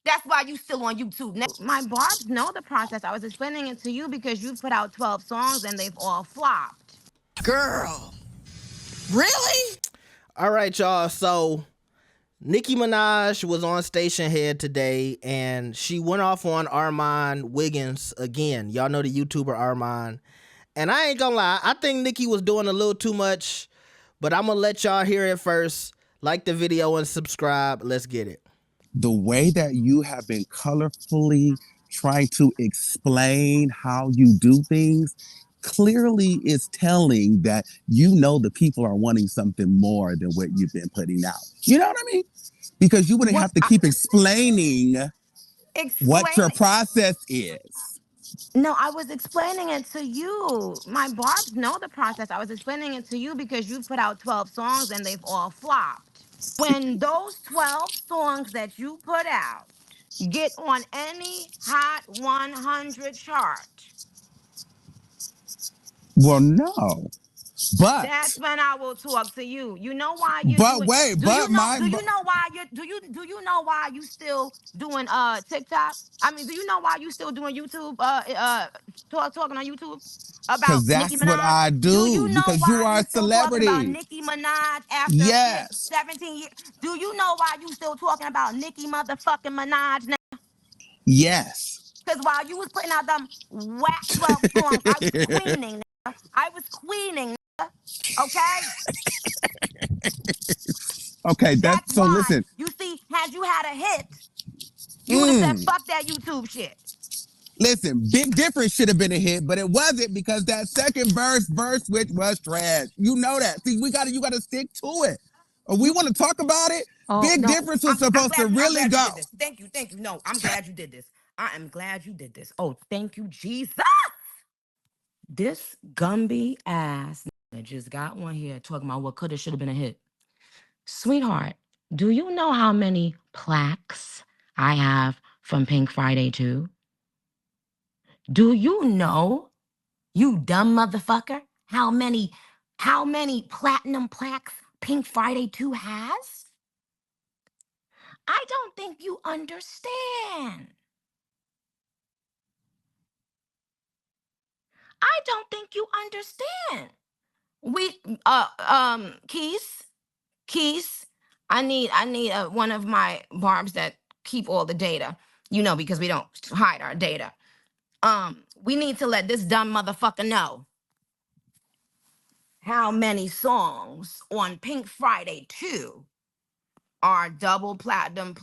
That's why you still on YouTube. My barbs know the process. I was explaining it to you because you've put out 12 songs and they've all flopped. Girl, really? All right, y'all. So Nicki Minaj was on Station Head today, and she went off on Armon Wiggins again. Y'all know the YouTuber Armon. And I ain't gonna lie, I think Nicki was doing a little too much, but I'm gonna let y'all hear it first. Like the video and subscribe. Let's get it. The way that you have been colorfully trying to explain how you do things clearly is telling that you know the people are wanting something more than what you've been putting out. You know what I mean? Because you wouldn't have to keep explaining what your process is. No, I was explaining it to you. My barbs know the process. I was explaining it to you because you've put out 12 songs and they've all flopped. When those 12 songs that you put out get on any Hot 100 chart, Well, no. But that's when I will talk to you. You know why you're but doing wait, do but you know my do you know why you're do you know why you still doing TikTok? I mean, do you know why you still doing YouTube talking on YouTube about because Nicki that's what Minaj? I Do do, you know because you why are you a still talking about celebrity. Nicki Minaj after Yes. 17 years? Do you know why you still talking about Nicki motherfucking Minaj now? Yes. Because while you was putting out them whack 12 songs, I was queening. I was queening. Okay? Okay, That's so why. listen. You see, had you had a hit, you would have said, fuck that YouTube shit. Listen, Big Difference should have been a hit, but it wasn't because that second verse, which was trash. You know that. See, you gotta stick to it. Or we want to talk about it. Oh, Big no. Difference was supposed to really I'm glad go. you did this. Thank you. Thank you. No, I'm glad you did this. I am glad you did this. Oh, thank you, Jesus. This Gumby ass just got one here talking about what could have should have been a hit. Sweetheart, do you know how many plaques I have from Pink Friday 2? Do you know, you dumb motherfucker, how many platinum plaques Pink Friday 2 has? I don't think you understand. I don't think you understand. Keys, I need one of my barbs that keep all the data, because we don't hide our data. We need to let this dumb motherfucker know how many songs on Pink Friday 2 are double platinum,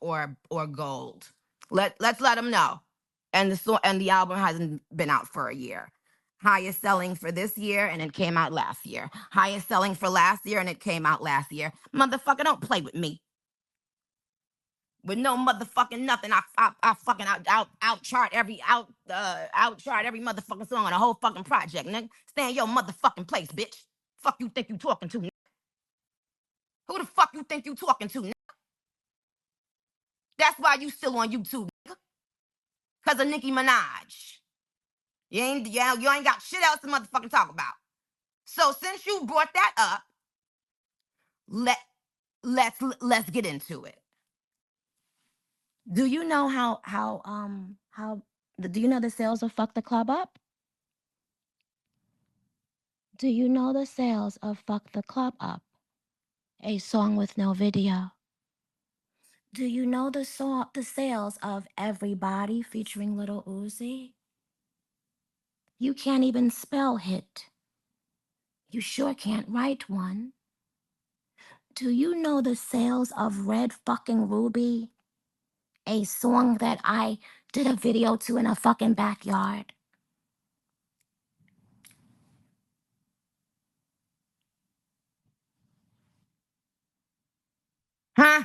or gold. Let's let him know. And the album hasn't been out for a year. Highest selling for this year, and it came out last year. Highest selling for last year, and it came out last year. Motherfucker, don't play with me. With no motherfucking nothing, I fucking outchart every motherfucking song on the whole fucking project, nigga. Stay in your motherfucking place, bitch. Fuck you think you talking to, nigga? Who the fuck you think you talking to, nigga? That's why you still on YouTube, nigga. Cause of Nicki Minaj. You ain't got shit else to motherfucking talk about. So since you brought that up, let's get into it. Do you know do you know the sales of Fuck the Club Up? Do you know the sales of Fuck the Club Up? A song with no video. Do you know the sales of Everybody featuring Little Uzi? You can't even spell hit. You sure can't write one. Do you know the sales of Red fucking Ruby? A song that I did a video to in a fucking backyard. Huh?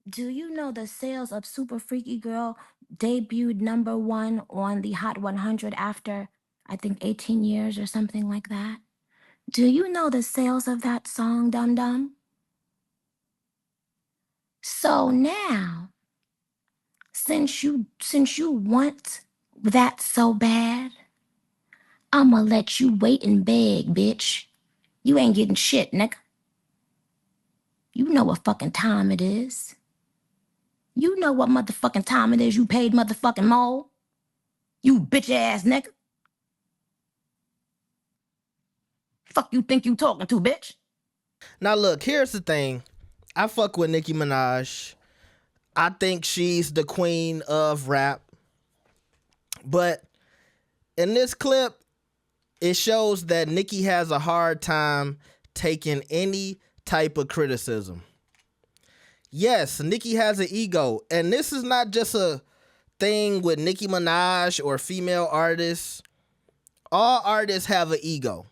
Do you know the sales of Super Freaky Girl debuted #1 on the Hot 100 after, I think, 18 years or something like that? Do you know the sales of that song, Dum Dum? So now, since you want that so bad, I'ma let you wait and beg, bitch. You ain't getting shit, nigga. You know what fucking time it is. You know what motherfucking time it is, you paid motherfucking mole? You bitch ass nigga. Fuck you think you talking to, bitch? Now look, here's the thing. I fuck with Nicki Minaj. I think she's the queen of rap. But in this clip, it shows that Nicki has a hard time taking any type of criticism. Yes, Nicki has an ego. And this is not just a thing with Nicki Minaj or female artists. All artists have an ego.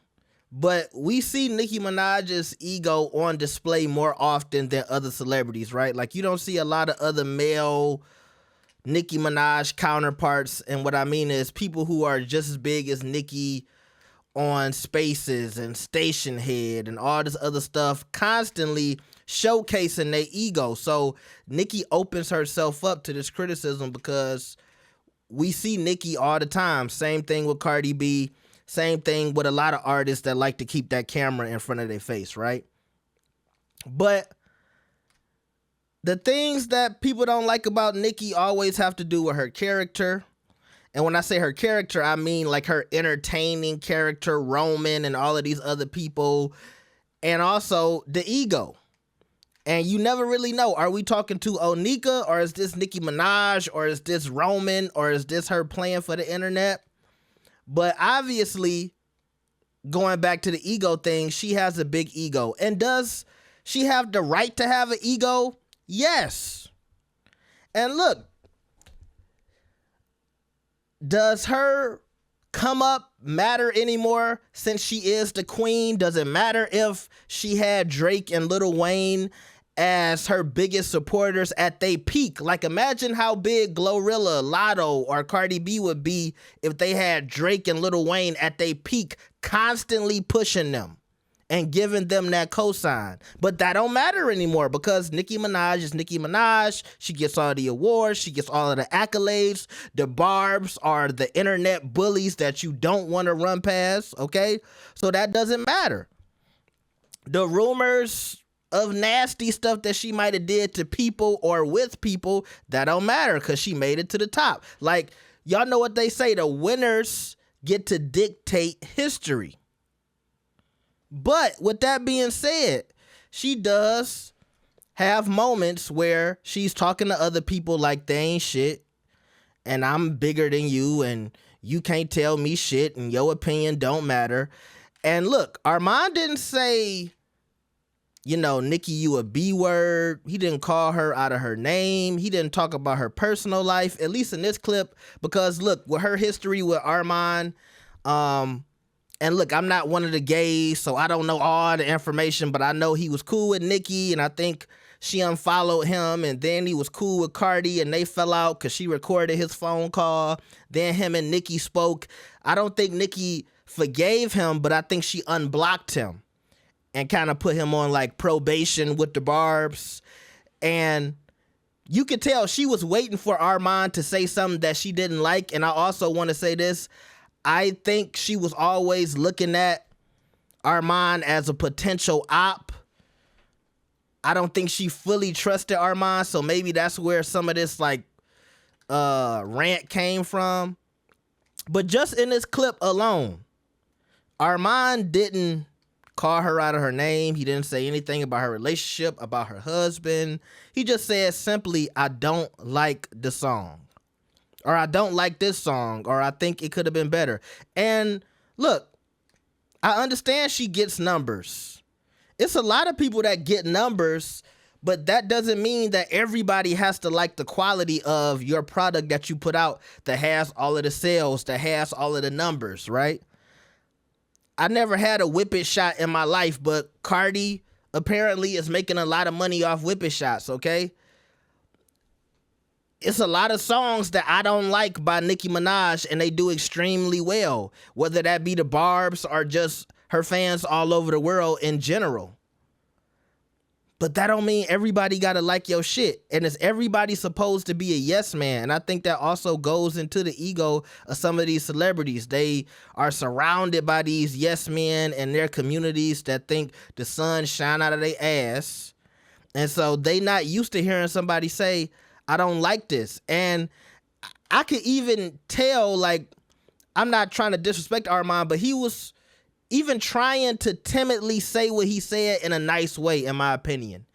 But we see Nicki Minaj's ego on display more often than other celebrities, right? Like, you don't see a lot of other male Nicki Minaj counterparts. And what I mean is people who are just as big as Nicki on Spaces and Station Head and all this other stuff, constantly showcasing their ego. So Nicki opens herself up to this criticism because we see Nicki all the time. Same thing with Cardi B. Same thing with a lot of artists that like to keep that camera in front of their face, right? But the things that people don't like about Nicki always have to do with her character. And when I say her character, I mean like her entertaining character, Roman and all of these other people. And also the ego. And you never really know, are we talking to Onika, or is this Nicki Minaj, or is this Roman, or is this her playing for the internet? But obviously, going back to the ego thing, she has a big ego. And does she have the right to have an ego? Yes. And look, does her come up matter anymore since she is the queen? Does it matter if she had Drake and Lil Wayne as her biggest supporters at their peak? Like, imagine how big Glorilla, Lotto, or Cardi B would be if they had Drake and Lil Wayne at their peak, constantly pushing them and giving them that cosign. But that don't matter anymore because Nicki Minaj is Nicki Minaj. She gets all the awards. She gets all of the accolades. The barbs are the internet bullies that you don't want to run past, okay? So that doesn't matter. The rumors of nasty stuff that she might have did to people or with people, that don't matter because she made it to the top. Like, y'all know what they say, the winners get to dictate history. But with that being said, she does have moments where she's talking to other people like they ain't shit, and I'm bigger than you, and you can't tell me shit, and your opinion don't matter. And look, Armon didn't say, you know, Nicki, you a B-word. He didn't call her out of her name. He didn't talk about her personal life, at least in this clip, because look, with her history with Armon, and look, I'm not one of the gays, so I don't know all the information, but I know he was cool with Nicki, and I think she unfollowed him, and then he was cool with Cardi, and they fell out because she recorded his phone call. Then him and Nicki spoke. I don't think Nicki forgave him, but I think she unblocked him and kind of put him on like probation with the barbs. And you could tell she was waiting for Armon to say something that she didn't like. And I also want to say this. I think she was always looking at Armon as a potential op. I don't think she fully trusted Armon, so maybe that's where some of this like rant came from. But just in this clip alone, Armon didn't call her out of her name. He didn't say anything about her relationship, about her husband. He just said simply, I don't like the song. Or I don't like this song, or I think it could have been better. And look, I understand she gets numbers. It's a lot of people that get numbers, but that doesn't mean that everybody has to like the quality of your product that you put out that has all of the sales, that has all of the numbers, right? I never had a Whip It shot in my life, but Cardi apparently is making a lot of money off Whip It shots, okay? It's a lot of songs that I don't like by Nicki Minaj, and they do extremely well, whether that be the barbs or just her fans all over the world in general. But that don't mean everybody gotta like your shit. And is everybody supposed to be a yes man? And I think that also goes into the ego of some of these celebrities. They are surrounded by these yes men and their communities that think the sun shine out of their ass. And so they not used to hearing somebody say, I don't like this. And I could even tell, like, I'm not trying to disrespect Armon, but he was even trying to timidly say what he said in a nice way, in my opinion.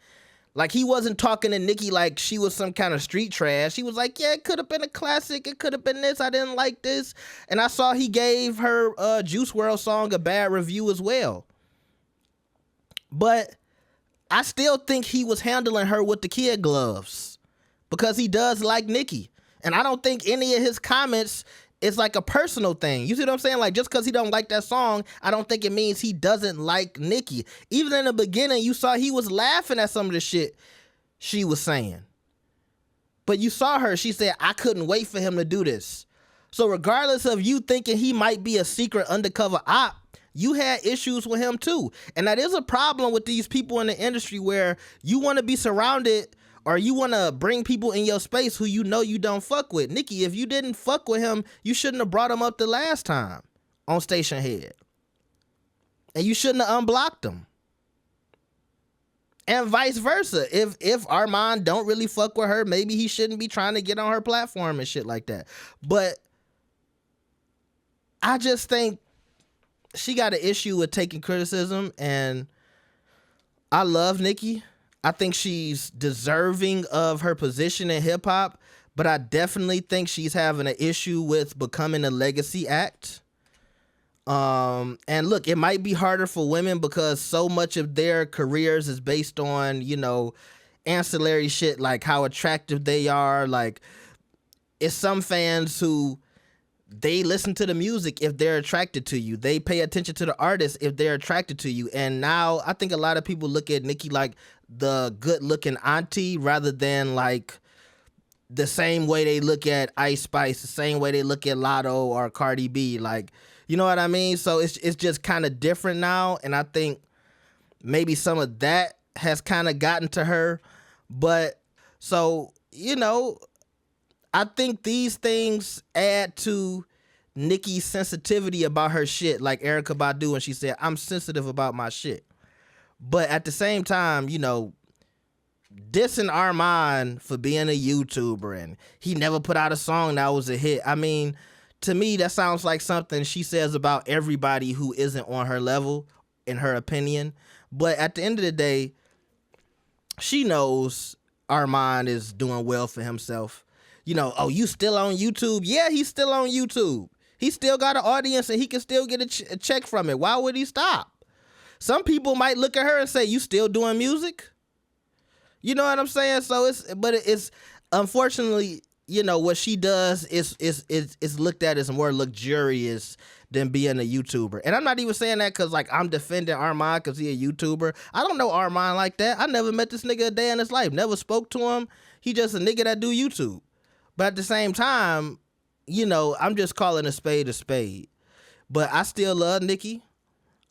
Like, he wasn't talking to Nicki like she was some kind of street trash. He was like, yeah, it could have been a classic. It could have been this. I didn't like this. And I saw he gave her Juice WRLD song a bad review as well. But I still think he was handling her with the kid gloves because he does like Nicki. And I don't think any of his comments is like a personal thing. You see what I'm saying? Like, just because he don't like that song, I don't think it means he doesn't like Nicki. Even in the beginning, you saw he was laughing at some of the shit she was saying. But you saw her, she said, I couldn't wait for him to do this. So regardless of you thinking he might be a secret undercover op, you had issues with him too. And that is a problem with these people in the industry where you want to be surrounded or you want to bring people in your space who you know you don't fuck with. Nicki, if you didn't fuck with him, you shouldn't have brought him up the last time on Station Head. And you shouldn't have unblocked him. And vice versa. If Armon don't really fuck with her, maybe he shouldn't be trying to get on her platform and shit like that. But I just think she got an issue with taking criticism, and I love Nicki. I think she's deserving of her position in hip hop, but I definitely think she's having an issue with becoming a legacy act. And look, it might be harder for women because so much of their careers is based on, you know, ancillary shit like how attractive they are. Like, it's some fans who they listen to the music if they're attracted to you. They pay attention to the artist if they're attracted to you. And now I think a lot of people look at Nicki like the good looking auntie rather than like the same way they look at Ice Spice, the same way they look at Lotto or Cardi B. Like, you know what I mean? So it's just kind of different now. And I think maybe some of that has kind of gotten to her. But so, you know, I think these things add to Nicki's sensitivity about her shit, like Erykah Badu when she said, I'm sensitive about my shit. But at the same time, you know, dissing Armon for being a YouTuber and he never put out a song that was a hit. I mean, to me, that sounds like something she says about everybody who isn't on her level, in her opinion. But at the end of the day, she knows Armon is doing well for himself. You know, oh, you still on YouTube? Yeah, he's still on YouTube. He still got an audience and he can still get a check from it. Why would he stop? Some people might look at her and say, you still doing music? You know what I'm saying? So it's unfortunately, you know, what she does is looked at as more luxurious than being a YouTuber. And I'm not even saying that because, like, I'm defending Armon because he a YouTuber. I don't know Armon like that. I never met this nigga a day in his life. Never spoke to him. He just a nigga that do YouTube. But at the same time, you know, I'm just calling a spade a spade. But I still love Nicki.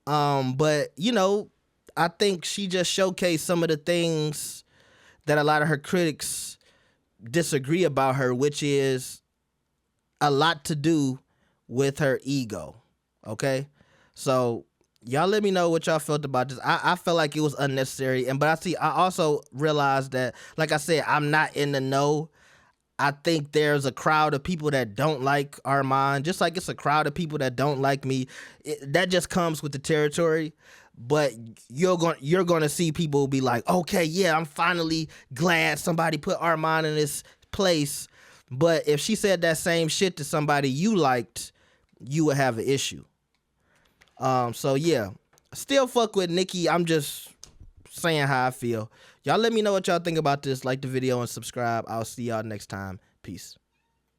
But, you know, I think she just showcased some of the things that a lot of her critics disagree about her, which is a lot to do with her ego. Okay? So y'all let me know what y'all felt about this. I felt like it was unnecessary. But I also realized that, like I said, I'm not in the know. I think there's a crowd of people that don't like Armon, just like it's a crowd of people that don't like me. That just comes with the territory. But you're going to see people be like, okay, yeah, I'm finally glad somebody put Armon in his place. But if she said that same shit to somebody you liked, you would have an issue. So yeah, still fuck with Nicki. I'm just saying how I feel. Y'all let me know what y'all think about this. Like the video and subscribe. I'll see y'all next time. Peace.